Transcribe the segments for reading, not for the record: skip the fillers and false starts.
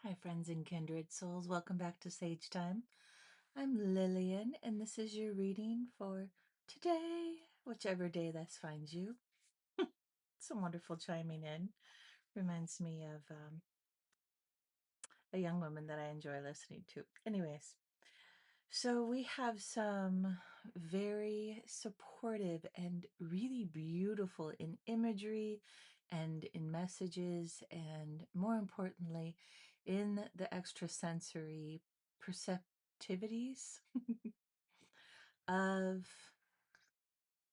Hi, friends and kindred souls. Welcome back to Sage Thyme. I'm Lillian, and this is your reading for today, whichever day this finds you. It's a wonderful chiming in. Reminds me of a young woman that I enjoy listening to. Anyways, so we have some very supportive and really beautiful in imagery and in messages, and more importantly, in the extrasensory perceptivities of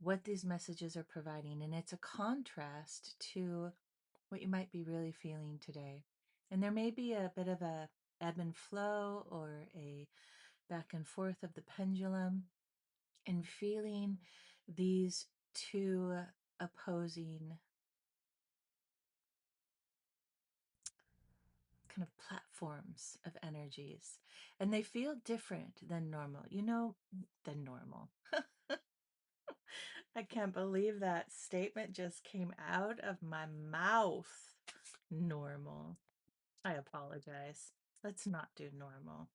what these messages are providing. And it's a contrast to what you might be really feeling today. And there may be a bit of a ebb and flow or a back and forth of the pendulum, and feeling these two opposing kind of platforms of energies. And they feel different than normal, than normal. I can't believe that statement just came out of my mouth. Normal. I apologize. Let's not do normal.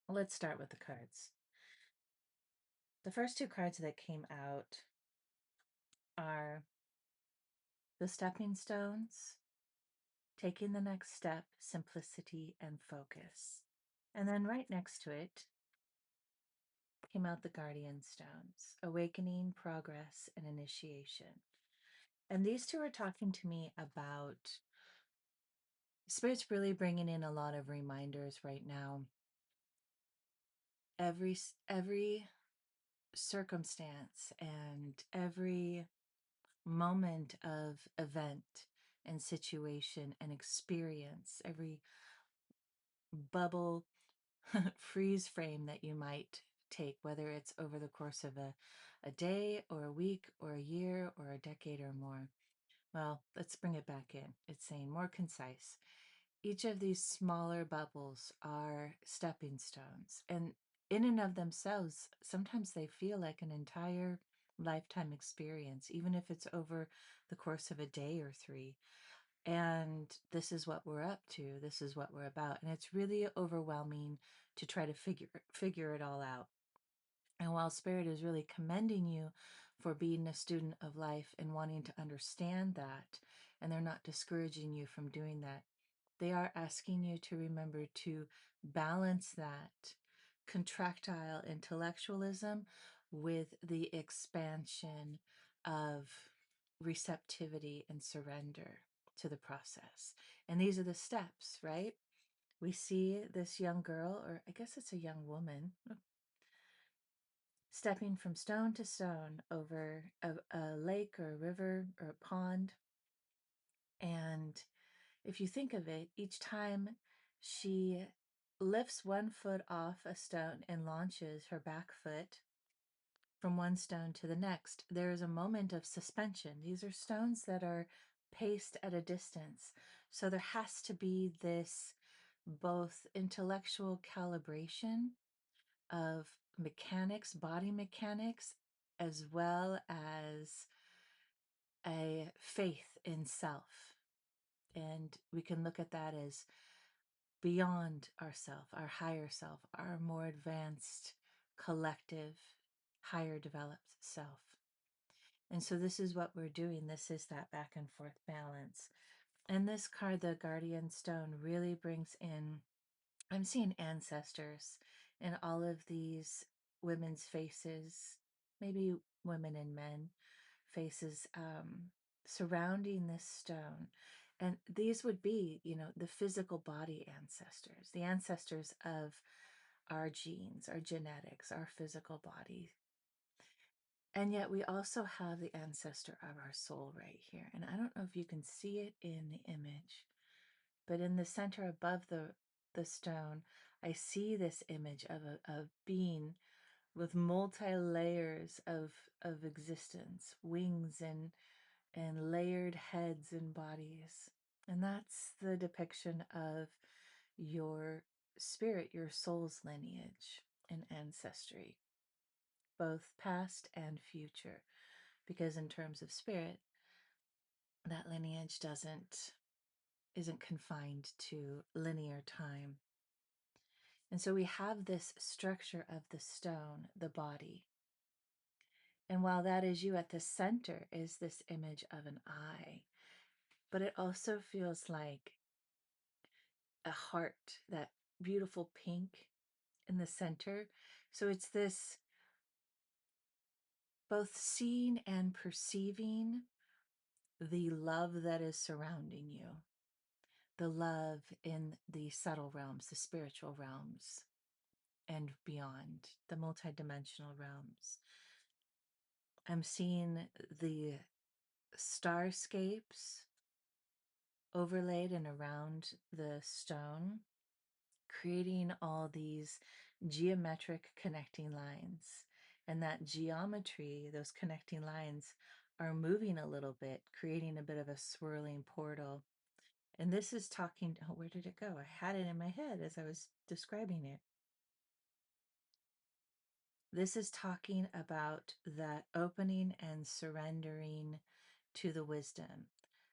Let's start with the cards. The first two cards that came out are the stepping stones, taking the next step, simplicity, and focus. And then right next to it came out the guardian stones, awakening, progress, and initiation. And these two are talking to me about Spirit's really bringing in a lot of reminders right now. Every circumstance and every moment of event and situation and experience, every bubble freeze frame that you might take, whether it's over the course of a day or a week or a year or a decade or more. Well, let's bring it back in. It's saying more concise. Each of these smaller bubbles are stepping stones, and in and of themselves, sometimes they feel like an entire lifetime experience, even if it's over the course of a day or three. And this is what we're up to. This is what we're about. And it's really overwhelming to try to figure it all out. And while Spirit is really commending you for being a student of life and wanting to understand that, and they're not discouraging you from doing that, they are asking you to remember to balance that contractile intellectualism with the expansion of receptivity and surrender to the process. And these are the steps, right? We see this young girl, or I guess it's a young woman, stepping from stone to stone over a lake or a river or a pond. And if you think of it, each time she lifts one foot off a stone and launches her back foot from one stone to the next, there is a moment of suspension. These are stones that are paced at a distance. So there has to be this both intellectual calibration of mechanics, body mechanics, as well as a faith in self. And we can look at that as beyond ourself, our higher self, our more advanced, collective, higher developed self. And so this is what we're doing. This is that back and forth balance. And this card, the Guardian Stone, really brings in, I'm seeing ancestors in all of these women's faces, maybe women and men faces, surrounding this stone. And these would be, the physical body ancestors, the ancestors of our genes, our genetics, our physical body. And yet we also have the ancestor of our soul right here. And I don't know if you can see it in the image, but in the center above the stone, I see this image of a being with multi layers of existence, wings and layered heads and bodies. And that's the depiction of your spirit, your soul's lineage and ancestry, both past and future. because in terms of spirit, that lineage isn't confined to linear time. And so we have this structure of the stone, the body. And while that is you, at the center is this image of an eye, but it also feels like a heart, that beautiful pink in the center. So it's this both seeing and perceiving the love that is surrounding you, the love in the subtle realms, the spiritual realms, and beyond, the multidimensional realms. I'm seeing the starscapes overlaid and around the stone, creating all these geometric connecting lines. And that geometry, those connecting lines, are moving a little bit, creating a bit of a swirling portal. And this is talking, oh, where did it go? I had it in my head as I was describing it. This is talking about that opening and surrendering to the wisdom,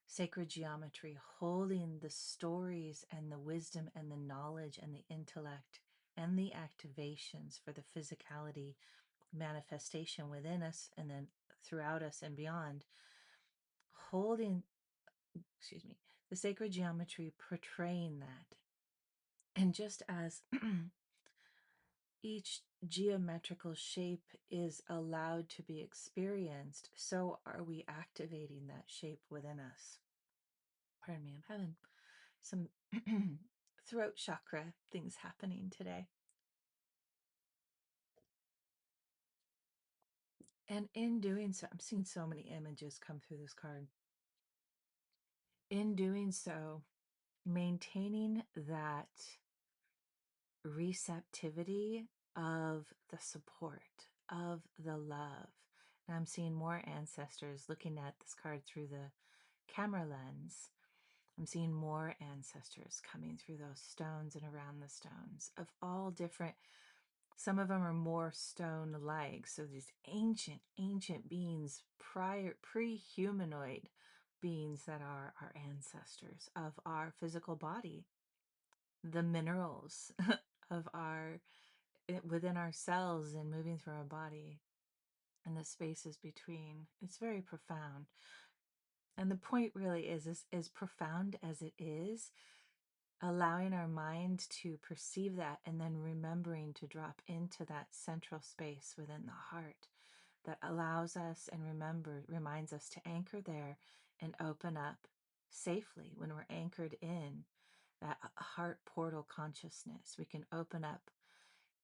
sacred geometry, holding the stories and the wisdom and the knowledge and the intellect and the activations for the physicality manifestation within us and then throughout us and beyond, holding, excuse me, the sacred geometry portraying that. And just as each geometrical shape is allowed to be experienced, so are we activating that shape within us. Pardon me, I'm having some throat chakra things happening today. And in doing so, I'm seeing so many images come through this card. In doing so, maintaining that receptivity of the support, of the love. And I'm seeing more ancestors looking at this card through the camera lens. I'm seeing more ancestors coming through those stones and around the stones of all different. Some of them are more stone-like. So these ancient beings, pre-humanoid beings that are our ancestors of our physical body, the minerals of our within ourselves and moving through our body and the spaces between. It's very profound. And the point really is as profound as it is, allowing our mind to perceive that and then remembering to drop into that central space within the heart that allows us and reminds us to anchor there and open up safely. When we're anchored in that heart portal consciousness, we can open up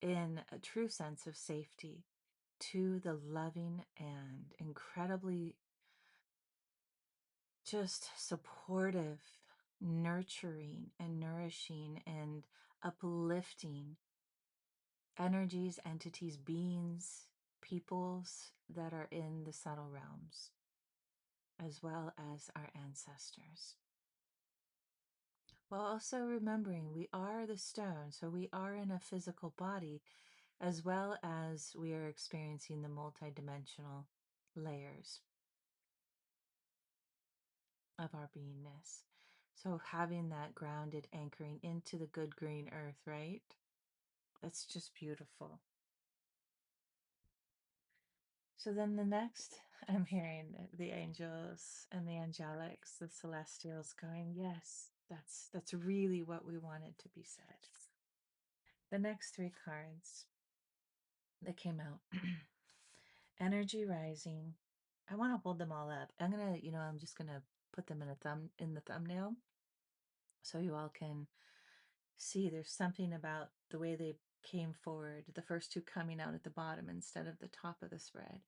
in a true sense of safety to the loving and incredibly just supportive, nurturing and nourishing and uplifting energies, entities, beings, peoples that are in the subtle realms, as well as our ancestors. While also remembering we are the stone, so we are in a physical body, as well as we are experiencing the multidimensional layers of our beingness. So having that grounded anchoring into the good green earth, right? That's just beautiful. So then the next, I'm hearing the angels and the angelics, the celestials going, yes, that's really what we wanted to be said. The next three cards that came out, energy rising. I want to hold them all up. I'm just gonna put them in the thumbnail so you all can see. There's something about the way they came forward, the first two coming out at the bottom instead of the top of the spread,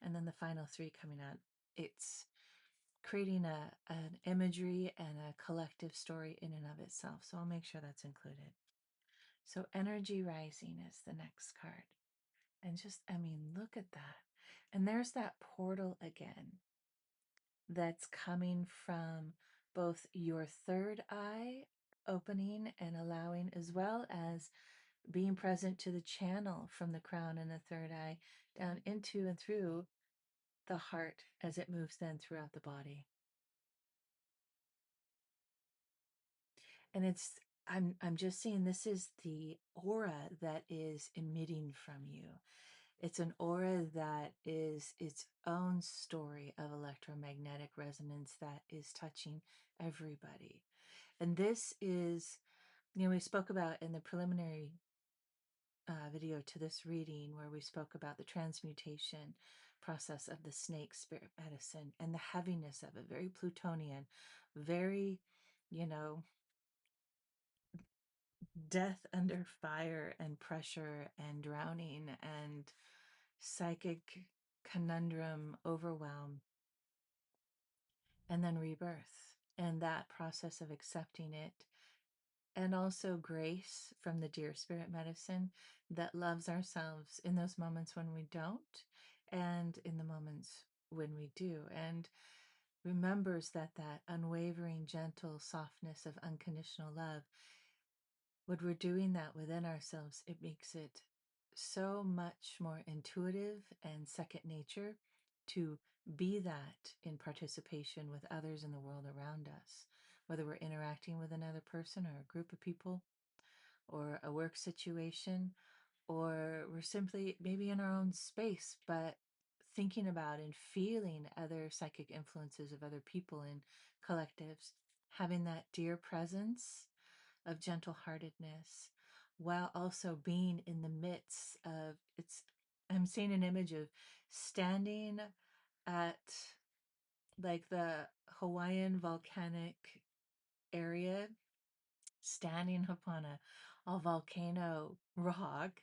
and then the final three coming out. It's creating an imagery and a collective story in and of itself. So I'll make sure that's included. So energy rising is the next card. And just, look at that. And there's that portal again that's coming from both your third eye opening and allowing, as well as being present to the channel from the crown and the third eye down into and through the heart as it moves then throughout the body. And I'm just seeing this is the aura that is emitting from you. It's an aura that is its own story of electromagnetic resonance that is touching everybody. And this is, we spoke about in the preliminary video to this reading where we spoke about the transmutation process of the snake spirit medicine and the heaviness of it, very Plutonian, very, you know, death under fire and pressure and drowning and psychic conundrum, overwhelm, and then rebirth. And that process of accepting it, and also grace from the dear spirit medicine that loves ourselves in those moments when we don't, and in the moments when we do, and remembers that unwavering, gentle softness of unconditional love. When we're doing that within ourselves, it makes it so much more intuitive and second nature to be that in participation with others in the world around us, whether we're interacting with another person or a group of people or a work situation, or we're simply maybe in our own space, but thinking about and feeling other psychic influences of other people in collectives, having that dear presence of gentle heartedness while also being in the midst of I'm seeing an image of standing at like the Hawaiian volcanic area, standing upon a volcano rock,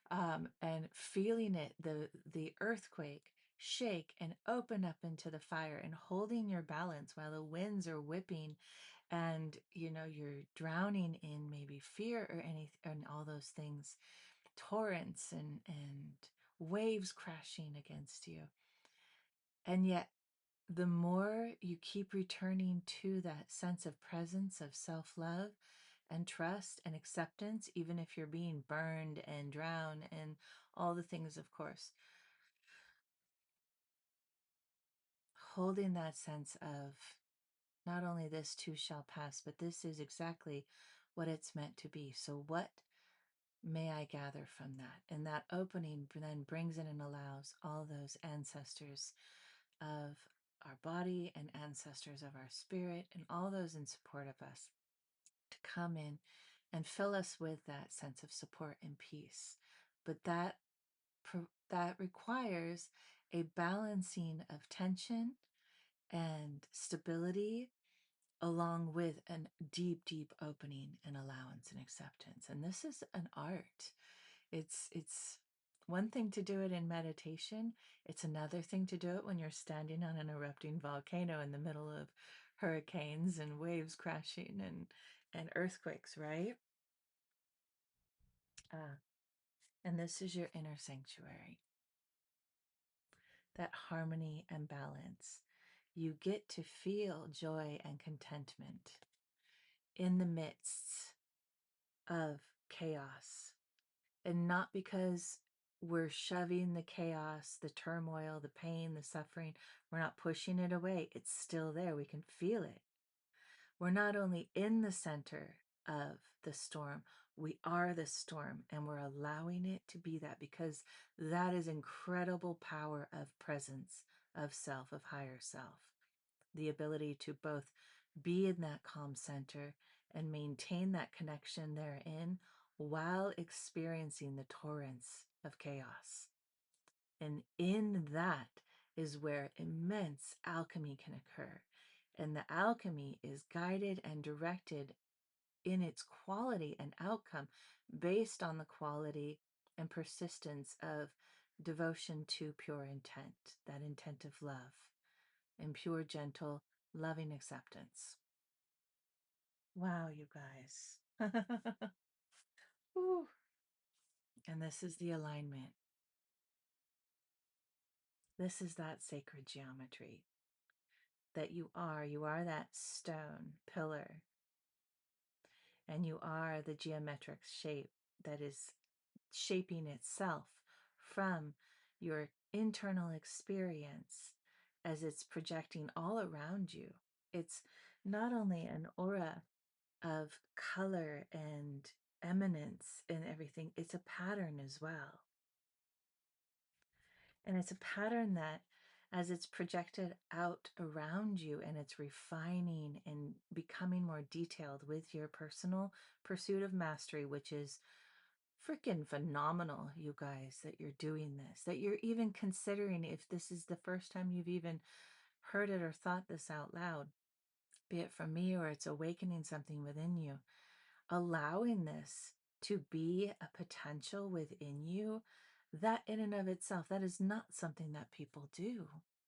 and feeling it, the earthquake shake and open up into the fire, and holding your balance while the winds are whipping, and you're drowning in maybe fear or any and all those things, torrents and waves crashing against you. And yet the more you keep returning to that sense of presence, of self-love and trust and acceptance, even if you're being burned and drowned and all the things, of course, holding that sense of not only this too shall pass, but this is exactly what it's meant to be. So what may I gather from that? And that opening then brings in and allows all those ancestors of our body and ancestors of our spirit and all those in support of us to come in and fill us with that sense of support and peace. But that requires a balancing of tension and stability, along with a deep opening and allowance and acceptance. And this is an art. It's one thing to do it in meditation. It's another thing to do it when you're standing on an erupting volcano in the middle of hurricanes and waves crashing and earthquakes, right? And this is your inner sanctuary, that harmony and balance. You get to feel joy and contentment in the midst of chaos, and not because we're shoving the chaos, the turmoil, the pain, the suffering. We're not pushing it away. It's still there. We can feel it. We're not only in the center of the storm, we are the storm, and we're allowing it to be that, because that is incredible power of presence, of self, of higher self. The ability to both be in that calm center and maintain that connection therein while experiencing the torrents of chaos. And in that is where immense alchemy can occur. And the alchemy is guided and directed in its quality and outcome based on the quality and persistence of devotion to pure intent, that intent of love, and pure, gentle, loving acceptance. Wow, you guys. Whew. And this is the alignment. This is that sacred geometry that you are. You are that stone pillar, and you are the geometric shape that is shaping itself from your internal experience as it's projecting all around you. It's not only an aura of color and eminence and everything, it's a pattern as well. And it's a pattern that, as it's projected out around you and it's refining and becoming more detailed with your personal pursuit of mastery, which is freaking phenomenal, you guys, that you're doing this, that you're even considering, if this is the first time you've even heard it or thought this out loud, be it from me or it's awakening something within you, allowing this to be a potential within you, that in and of itself, that is not something that people do,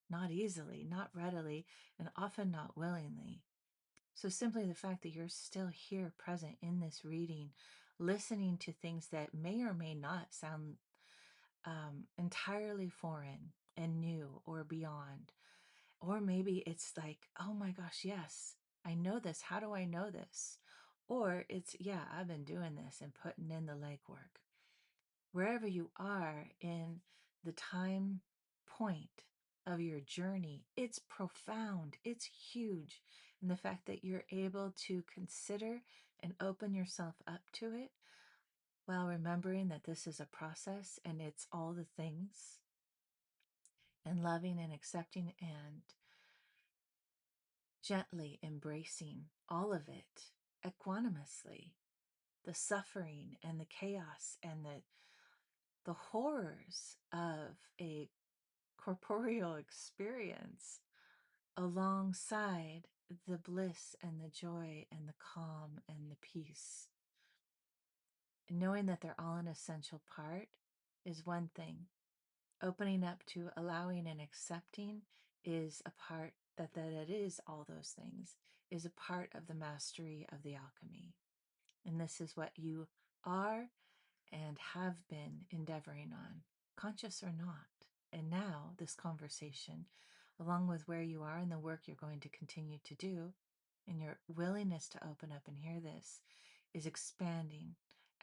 not easily, not readily, and often not willingly. So simply the fact that you're still here present in this reading, listening to things that may or may not sound entirely foreign and new or beyond, or maybe it's like, oh my gosh, yes, I know this. How do I know this? Or it's, yeah, I've been doing this and putting in the legwork. Wherever you are in the time point of your journey, it's profound, it's huge. And the fact that you're able to consider and open yourself up to it while remembering that this is a process and it's all the things, and loving and accepting and gently embracing all of it equanimously, the suffering and the chaos and the horrors of a corporeal experience alongside the bliss and the joy and the calm and the peace. And knowing that they're all an essential part is one thing. Opening up to allowing and accepting is a part that it is all those things, is a part of the mastery of the alchemy. And this is what you are and have been endeavoring on, conscious or not. And now, this conversation, along with where you are and the work you're going to continue to do, and your willingness to open up and hear this, is expanding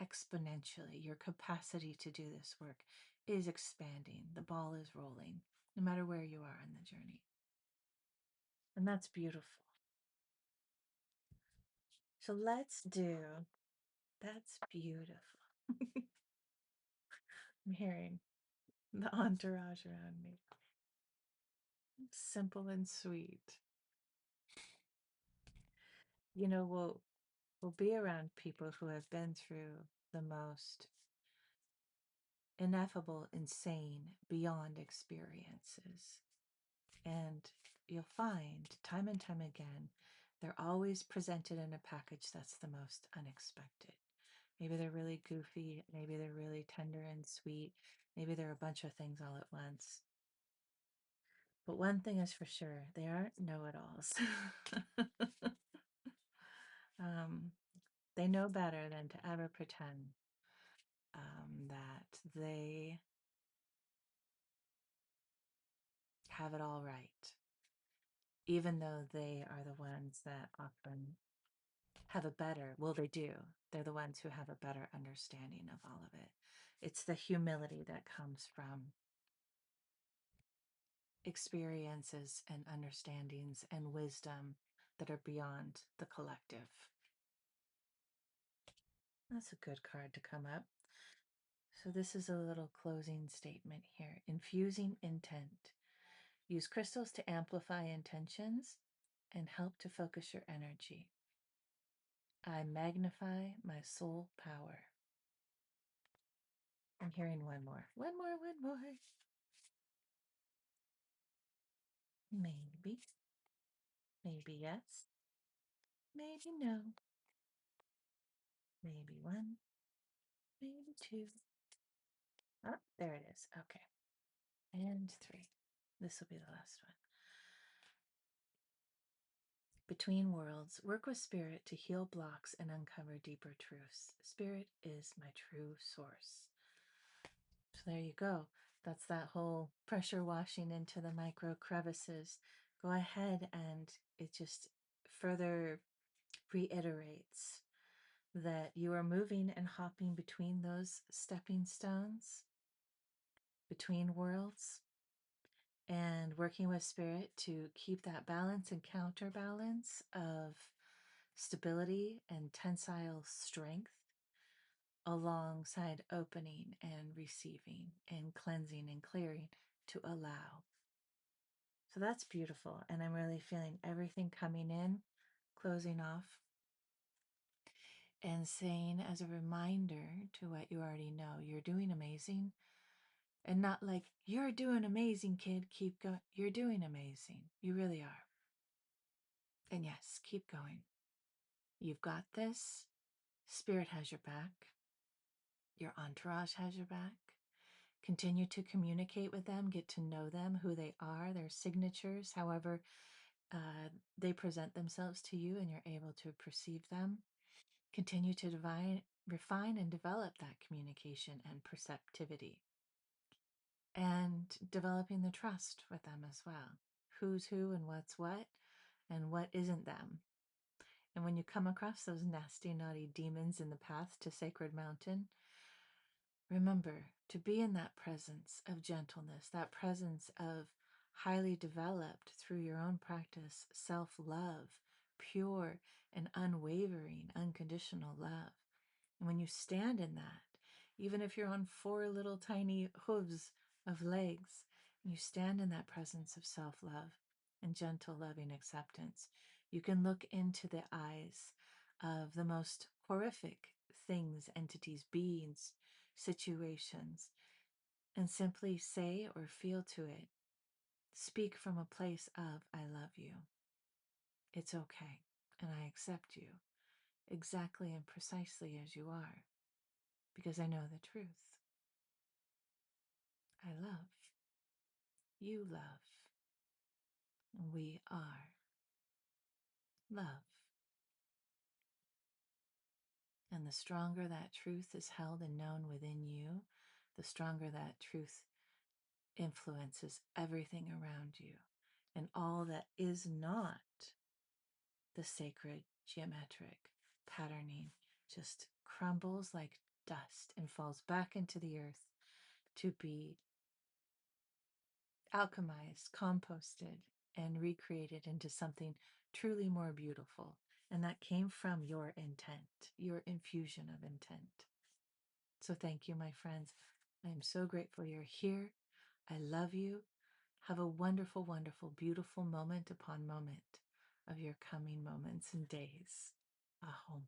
exponentially. Your capacity to do this work is expanding. The ball is rolling, no matter where you are in the journey. And that's beautiful. So let's do, that's beautiful. I'm hearing the entourage around me. Simple and sweet. You know, we'll be around people who have been through the most ineffable, insane, beyond experiences. And you'll find time and time again, they're always presented in a package that's the most unexpected. Maybe they're really goofy, maybe they're really tender and sweet, maybe they're a bunch of things all at once. But one thing is for sure, they aren't know-it-alls. um, they know better than to ever pretend that they have it all right, even though they are the ones that often have a better, well, they do. They're the ones who have a better understanding of all of it. It's the humility that comes from experiences and understandings and wisdom that are beyond the collective. That's a good card to come up. So this is a little closing statement here. Infusing intent. Use crystals to amplify intentions and help to focus your energy. I magnify my soul power. I'm hearing one more. One more, one more. Maybe. Maybe yes. Maybe no. Maybe one. Maybe two. Oh, there it is. Okay. And three. This will be the last one. Between worlds, work with spirit to heal blocks and uncover deeper truths. Spirit is my true source. So there you go. That's that whole pressure washing into the micro crevices. Go ahead and it just further reiterates that you are moving and hopping between those stepping stones. between worlds and working with spirit to keep that balance and counterbalance of stability and tensile strength alongside opening and receiving and cleansing and clearing to allow. So that's beautiful. And I'm really feeling everything coming in, closing off, and saying as a reminder to what you already know, you're doing amazing. And not like, you're doing amazing, kid, keep going. You're doing amazing. You really are. And yes, keep going. You've got this. Spirit has your back. Your entourage has your back. Continue to communicate with them, get to know them, who they are, their signatures, however they present themselves to you and you're able to perceive them. Continue to refine and develop that communication and perceptivity. And developing the trust with them as well. Who's who and what's what and what isn't them. And when you come across those nasty, naughty demons in the path to Sacred Mountain, remember to be in that presence of gentleness, that presence of highly developed through your own practice, self-love, pure and unwavering, unconditional love. And when you stand in that, even if you're on 4 little tiny hooves of legs, you stand in that presence of self-love and gentle, loving acceptance. You can look into the eyes of the most horrific things, entities, beings, situations, and simply say or feel to it, speak from a place of, I love you. It's okay. And I accept you exactly and precisely as you are, because I know the truth. I love. You love. We are love. And the stronger that truth is held and known within you, the stronger that truth influences everything around you. And all that is not the sacred geometric patterning just crumbles like dust and falls back into the earth to be alchemized, composted, and recreated into something truly more beautiful. And that came from your intent, your infusion of intent. So thank you, my friends. I am so grateful you're here. I love you. Have a wonderful, wonderful, beautiful moment upon moment of your coming moments and days. Ahom.